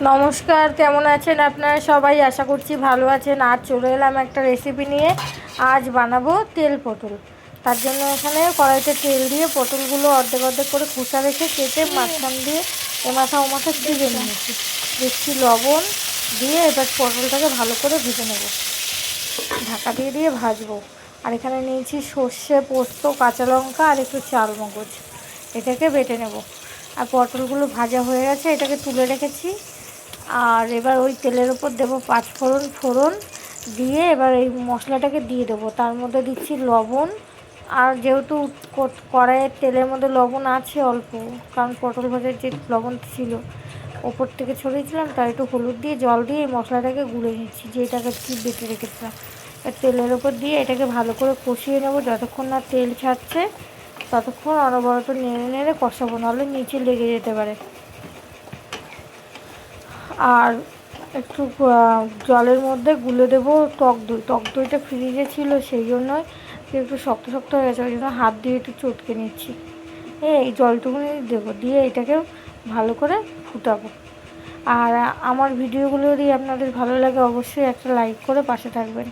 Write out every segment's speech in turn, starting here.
নমস্কার, কেমন আছেন আপনারা সবাই? আশা করছি ভালো আছেন। আজ চলে এলাম একটা রেসিপি নিয়ে। আজ বানাবো তেল পটল। তার জন্য এখানে কড়াইতে তেল দিয়ে পটলগুলো অর্ধেক অর্ধেক করে খোসা রেখে কেটে মাঝখান দিয়ে এমাথা ওমাথা চিড়ে নিয়েছি। দেখছি লবণ দিয়ে এবার পটলটাকে ভালো করে ভেজে নেব, ঢাকা দিয়ে দিয়ে ভাজবো। আর এখানে নিয়েছি সর্ষে, পোস্ত, কাঁচা লঙ্কা আর একটু চাল মগজ, এটাকে বেটে নেব। আর পটলগুলো ভাজা হয়ে গেছে, এটাকে তুলে রেখেছি। আর এবার ওই তেলের ওপর দেবো ফোড়ন দিয়ে এবার এই মশলাটাকে দিয়ে দেবো। তার মধ্যে দিচ্ছি লবণ। আর যেহেতু কড়াইয়ের তেলের মধ্যে লবণ আছে অল্প, কারণ পটল ভাজার যে লবণ ছিল ওপর থেকে ছড়িয়েছিলাম, তাই একটু হলুদ দিয়ে জল দিয়ে এই মশলাটাকে গুলে নিচ্ছি, যেটাকে কি বেটে রেখেছিলাম। তেলের ওপর দিয়ে এটাকে ভালো করে কষিয়ে নেবো। যতক্ষণ না তেল ছাড়ছে ততক্ষণ অনবরত নেড়ে নেড়ে কষাবো, নাহলে নিচে লেগে যেতে পারে। আর একটু জলের মধ্যে গুলে দেবো টক দইটা ফ্রিজে ছিল, সেই জন্যই একটু শক্ত শক্ত হয়ে গেছে, ওই জন্য হাত দিয়ে একটু চটকে নিচ্ছি। এই জলটুকুনি দেবো, দিয়ে এটাকে ভালো করে ফুটাবো। আর আমার ভিডিওগুলো যদি আপনাদের ভালো লাগে অবশ্যই একটা লাইক করে পাশে থাকবেন।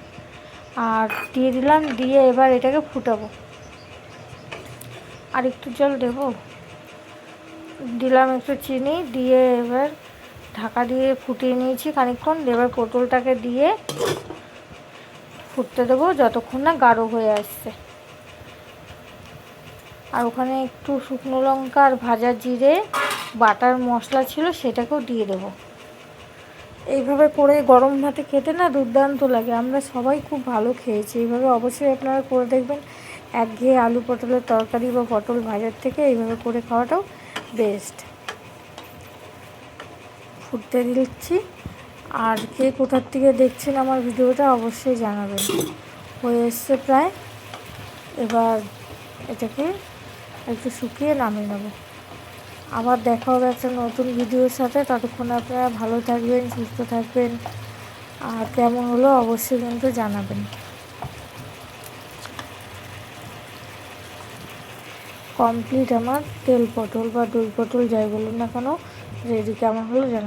আর দিয়ে দিলাম, দিয়ে এবার এটাকে ফুটাবো। আর একটু জল দেবো, দিলাম একটু চিনি, দিয়ে এবার ঢাকা দিয়ে ফুটিয়ে নিয়েছি খানিকক্ষণ। এবার পটলটাকে দিয়ে ফুটতে দেবো যতক্ষণ না গাঢ় হয়ে আসছে। আর ওখানে একটু শুকনো লঙ্কা আর ভাজা জিরে বাটার মশলা ছিল, সেটাকেও দিয়ে দেবো। এইভাবে করে গরম ভাতে খেতে না দুর্দান্ত লাগে, আমরা সবাই খুব ভালো খেয়েছি। এইভাবে অবশ্যই আপনারা করে দেখবেন। একঘেয়ে আলু পটলের তরকারি বা পটল ভাজার থেকে এইভাবে করে খাওয়াটাও বেস্ট। ফুটতে দিচ্ছি। আর কে কোথার থেকে দেখছেন আমার ভিডিওটা অবশ্যই জানাবেন। হয়ে এসছে প্রায়, এবার এটাকে একটু শুকিয়ে নামিয়ে নেব। আবার দেখা হবে একটা নতুন ভিডিওর সাথে। ততক্ষণ আপনারা ভালো থাকবেন, সুস্থ থাকবেন। আর কেমন হলো অবশ্যই কিন্তু জানাবেন। কমপ্লিট আমার তেল পটল বা দই পটল যাই বলুন না কেন রেডি। কেমন হলো জানাবেন।